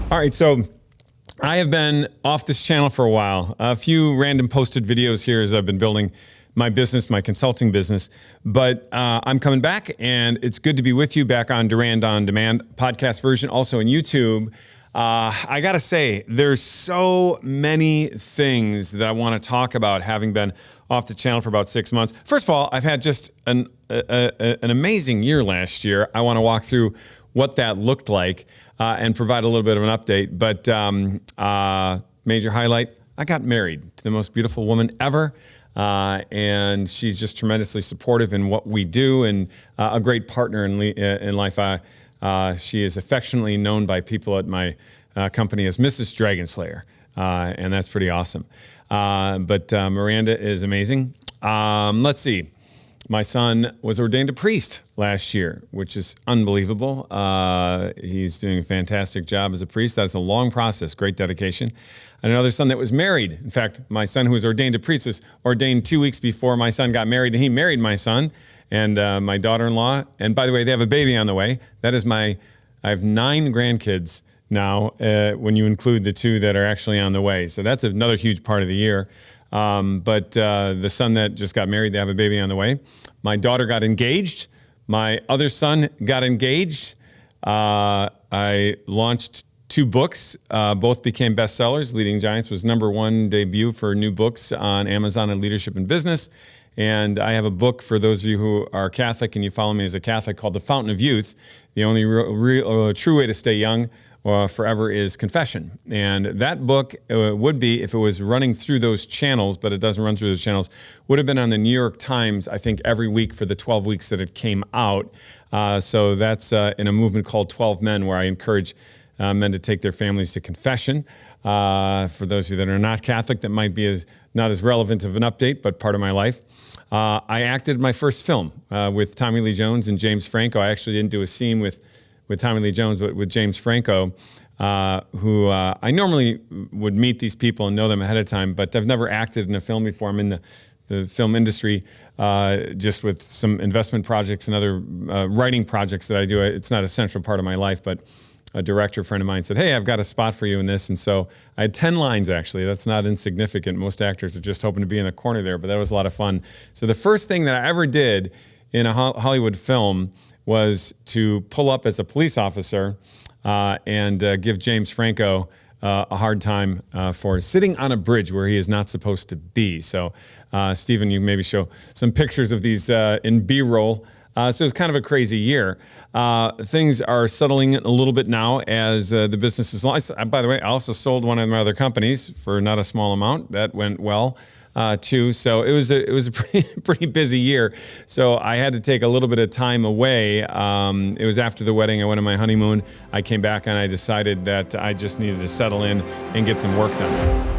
All right, so I have been off this channel for a while. A few random posted videos here as I've been building my business, my consulting business. But I'm coming back, and it's good to be with you back on Durand On Demand podcast version, also in YouTube. I got to say, there's so many things that I want to talk about having been off the channel for about 6 months. First of all, I've had just an amazing year last year. I want to walk through what that looked like and provide a little bit of an update. But major highlight, I got married to the most beautiful woman ever. And she's just tremendously supportive in what we do and a great partner in life. She is affectionately known by people at my company as Mrs. Dragonslayer, and that's pretty awesome. But Miranda is amazing. Let's see. My son was ordained a priest last year, which is unbelievable. He's doing a fantastic job as a priest. That's a long process, great dedication. And another son that was married. In fact, my son who was ordained a priest was ordained 2 weeks before my son got married. And he married my son and my daughter-in-law. And by the way, they have a baby on the way. That is I have 9 grandkids now when you include the 2 that are actually on the way. So that's another huge part of the year. But the son that just got married, they have a baby on the way. My daughter got engaged. My other son got engaged. I launched 2 books. Both became bestsellers. Leading Giants was #1 debut for new books on Amazon and leadership and business. And I have a book for those of you who are Catholic and you follow me as a Catholic called The Fountain of Youth. The only real true way to stay young forever is confession. And that book would be, if it was running through those channels, but it doesn't run through those channels, would have been on the New York Times, I think, every week for the 12 weeks that it came out. So that's in a movement called 12 Men, where I encourage men to take their families to confession. For those of you that are not Catholic, that might be not as relevant of an update, but part of my life. I acted my first film with Tommy Lee Jones and James Franco. I actually didn't do a scene with Tommy Lee Jones, but with James Franco, who I normally would meet these people and know them ahead of time, but I've never acted in a film before. I'm in the film industry just with some investment projects and other writing projects that I do. It's not a central part of my life, but a director friend of mine said, "Hey, I've got a spot for you in this." And so I had 10 lines, actually. That's not insignificant. Most actors are just hoping to be in the corner there, but that was a lot of fun. So the first thing that I ever did in a Hollywood film was to pull up as a police officer and give James Franco a hard time for sitting on a bridge where he is not supposed to be. So, Stephen, you maybe show some pictures of these in B-roll. So it was kind of a crazy year. Things are settling a little bit now as the business is launched. By the way, I also sold one of my other companies for not a small amount. That went well. Too. So it was a pretty busy year. So I had to take a little bit of time away. It was after the wedding. I went on my honeymoon. I came back and I decided that I just needed to settle in and get some work done.